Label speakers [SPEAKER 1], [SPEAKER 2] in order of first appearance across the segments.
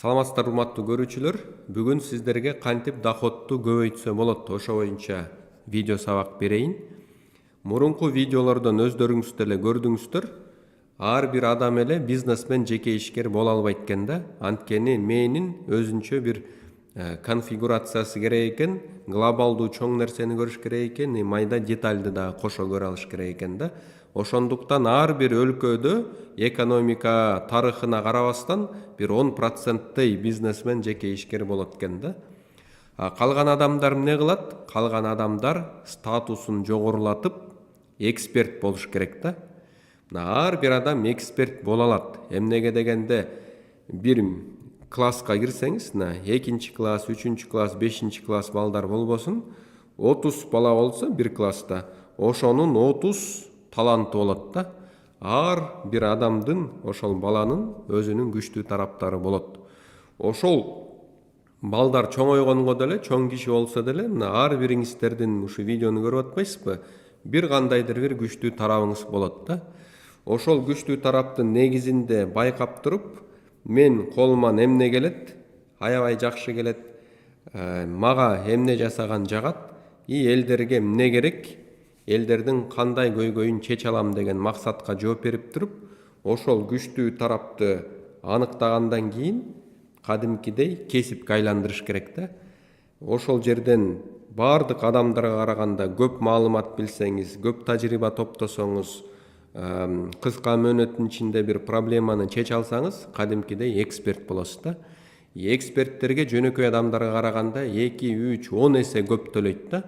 [SPEAKER 1] Саламатсыздар урматтуу көрүүчүлөр. Бүгүн сиздерге кантип доходду көбөйтсө болот ошо боюнча видео сабак берейин. Мурунку видеолордон өздөрүңүз деле көрдүңүздөр. Ар бир адам эле бизнесмен, жеке ишкер боло албайт экен да. Анткени менин өзүнчө бир конфигурациясы керек экен, глобалдуу чоң нерсени көрүш керек экен, майда детальды да кошо көрө алыш керек экен да. Ошондуктан ар бир өлкөдө экономика тарыхына карабастан бир 10%-тей бизнесмен, жеке ишкер болот экен да. Калган адамдар эмне кылат? Калган адамдар статусун жогорулатып эксперт болуш керек да. Ар бир адам эксперт боло алат. Эмнеге дегенде бир класска кирсеңиз, 2 класс, 3 класс, 5 класс балдар болбосун, 30 бала болсо бир класста, ошонун 30 таланты болот да. Ар бир адамдын, ошол баланын өзүнүн күчтүү тараптары болот. Ошол балдар чоңойгонго деле, чоң киши болсо деле, ар бириңиздердин ушу видеону көрүп атпайсызбы? Бир кандайдыр бир күчтүү тарабыңыз болот да. Ошол күчтүү тараптын негизинде байкап туруп, мен колуман эмне келет, аябай жакшы келет, мага эмне жасаган жагат, элдерге эмне керек, элдердин кандай көйгөйүн чече алам деген максатка жооп берип туруп, ошол күчтүү тарапты аныктагандан кийин кадимкидей кесипке айландырыш керек да. Ошол жерден бардык адамдарга караганда көп маалымат билсеңиз, көп тажрыйба топтосоңуз, кыска мөөнөттүн ичинде бир проблеманы чече алсаңыз, кадимкидей эксперт болосуз да. Эксперттерге жөнөкөй адамдарга караганда 2, 3, 10 эсе көп төлөйт да.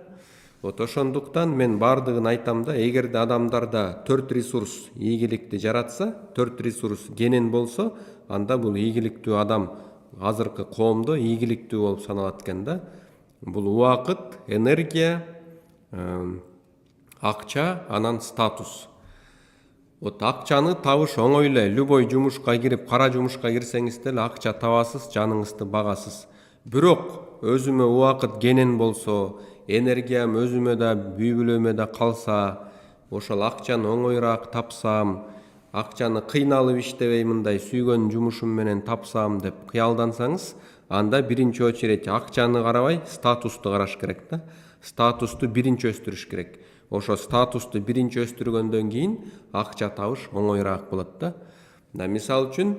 [SPEAKER 1] Ошондуктан мен бардыгын айтам да, эгерде адамдарда 4 ресурс ийгиликти жаратса, 4 ресурс кенен болсо, анда бул ийгиликтүү адам азыркы коомдо ийгиликтүү болуп саналат экен да. Бул убакыт, энергия, акча, анан статус. Акчаны табыш оңой эле. Любой жумушка кирип, кара жумушка кирсеңиз деле акча табасыз, жаныңызды багасыз. Бирок өзүмө убакыт кенен болсо, энергиям өзүмө да, үй бүлөмө да калса, ошол акчаны оңоюраак тапсам, акчаны кыйналып иштебей мындай сүйгөн жумушум менен тапсам деп кыялдансаңыз, анда биринчи очередь акчаны карабай, статусту караш керек да. Статусту биринчи өстүрүш керек. Ошо статусту биринчи өстүргөндөн кийин акча табыш оңоюраак болот да. Мисалы үчүн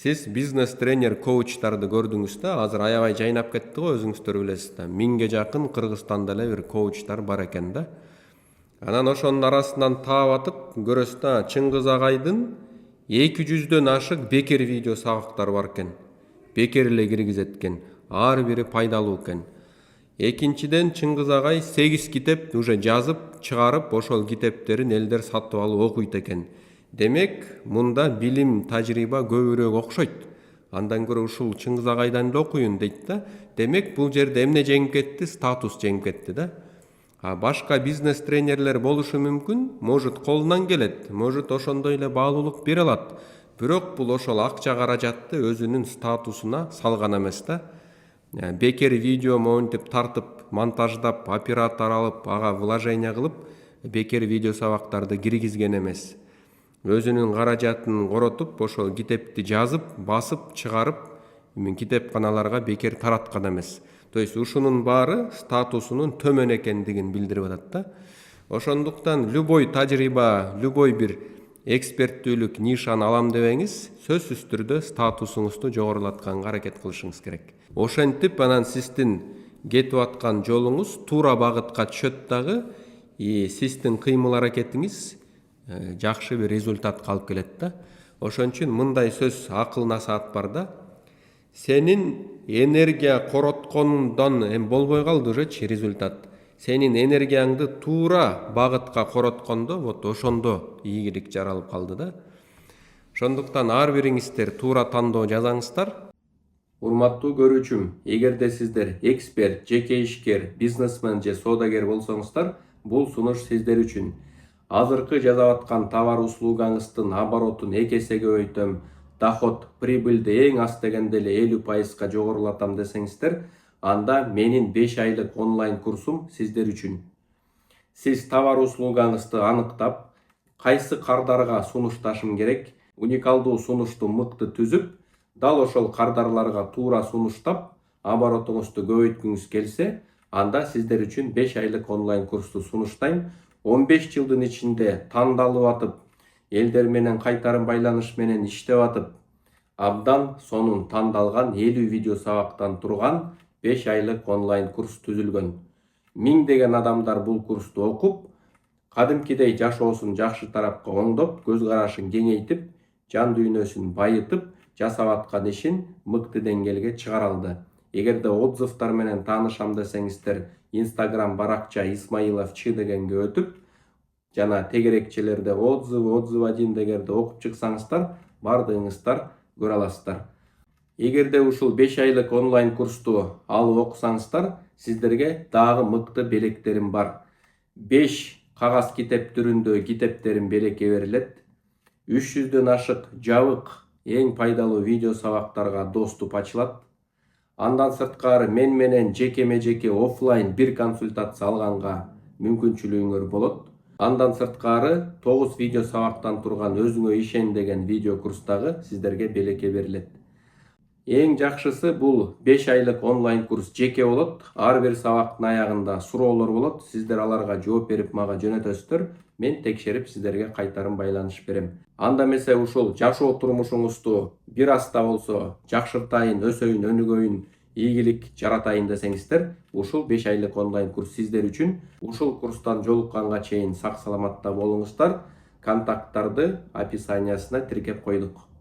[SPEAKER 1] сиз бизнес тренер, коучтарды көрдүңүз да, азыр аябай жайнап кетти го, өзүңүздөр билесиз да. 1000ге жакын Кыргызстанда эле бир коучтар бар экен да. Анан ошонун арасынан таап атып көрөсүз да, Чыңгыз агайдын 200дөн ашык бекер видео сабактары бар экен. Бекер эле киргизет экен. Ар бири пайдалуу экен. Экинчиден, Чыңгыз агай 8 китеп уже жазып, чыгарып, ошол китептерин элдер сатып алып окуйт экен. Демек, мында билим, тажрыйба көбүрөөк окшойт. Андан көрө ушул Чыңгыз агайдан эле окуйун дейт да. Демек, бул жерде эмне жеңип кетти? Статус жеңип кетти да. Башка бизнес тренерлер болушу мүмкүн, может колунан келет, может ошондой эле баалуулук бере алат. Бирок бул ошол акча каражатты өзүнүн статусуна салган эмес да. Бекер видео монтип тартып, монтаждап, оператор алып, ага вложение кылып, бекер видео сабактарды киргизген эмес. Өзүнүн каражатын коротуп, ошол китепти жазып, басып, чыгарып, китепканаларга бекер тараткан эмес. То есть ушунун баары статусунун төмөн экендигин билдирип атат да. Ошондуктан любой тажрыйба, любой бир эксперттүүлүк нишаны алам дебеңиз, сөзсүз түрдө статусуңузду жогорулатканга аракет кылышыңыз керек. Ошентип анан сиздин кетип аткан жолуңуз туура багытка түшөт дагы, сиздин кыймыл аракетиңиз жакшы бир результатка алып келет да. Ошон үчүн мындай сөз, акыл насаат бар да. Сенин энергия коротконундан болбой калды ужечи результат. Сенин энергияңды туура багытка короткондо, вот ошондо ийгилик жаралып калды да. Ошондуктан ар бириңиздер туура тандоо жасаңыздар. Урматтуу көрүүчүм, эгерде сиздер эксперт, жеке ишкер, бизнесмен же соодагер болсоңуздар, бул сунуш сиздер үчүн. Азыркы жасап аткан товар услугаңыздын оборотун 2 эсе көбөйтөм, доход, прибыльди эң аз дегенде эле 50%га жогорулатам десеңиздер, анда менин 5 айлык онлайн курсум сиздер үчүн. Сиз товар услугаңызды аныктап, кайсы кардарга сунушташым керек, уникалдуу сунушту мыкты түзүп, Дал ошол кардарларга туура сунуштап, оборотуңузду көбөйткүңүз келсе, анда сиздер үчүн 5 айлык онлайн курсту сунуштайм. 15 жылдын ичинде тандалып атып, элдер менен кайтарым байланыш менен иштеп атып, абдан сонун тандалган 50 видео сабактан турган 5 айлык онлайн курс түзүлгөн. Миңдеген адамдар бул курсту окуп, кадимкидей жашоосун жакшы тарапка оңдоп, көз карашын кеңейтип, жан дүйнөсүн байытып, жасап аткан ишин мыкты деңгээлге чыгара алды. Эгерде отзывтар менен таанышам десеңиздер, Instagram баракча Исмаилов Ч дегенге өтүп, жана тегерекчелерде отзыв 1 дегенде окуп чыксаңыздар, бардыгыңыздар көрө аласыздар. Эгерде ушул 5 айлык онлайн курсту алып окусаңыздар, сиздерге дагы мыкты белектерим бар. 5 кагаз китеп түрүндө китептерим белекке берилет. 300дөн ашык жабык эң пайдалуу видео сабактарга доступ ачылат. Андан сырткары мен менен жеке офлайн бир консультация алганга мүмкүнчүлүгүңөр болот. Андан сырткары 9 видео сабактан турган өзүңө ишен деген видео курс дагы сиздерге белекке берилет. Эң жакшысы бул 5 айлык онлайн курс жеке болот. Ар бир сабактын аягында суроолор болот. Сиздер аларга жооп берип мага жөнөтөсүздөр. Мен текшерип сиздерге кайтарым байланыш берем. Анда эмесе ушул жашоо турмушуңузду бир аз да болсо жакшыртайын, өсөйүн, өнүгөйүн, ийгилик жаратайын десеңиздер, ушул 5 айлык онлайн курс сиздер үчүн. Ушул курстан жолукканга чейин сак саламатта болуңуздар. Контакттарды описаниясына тиркеп койдук.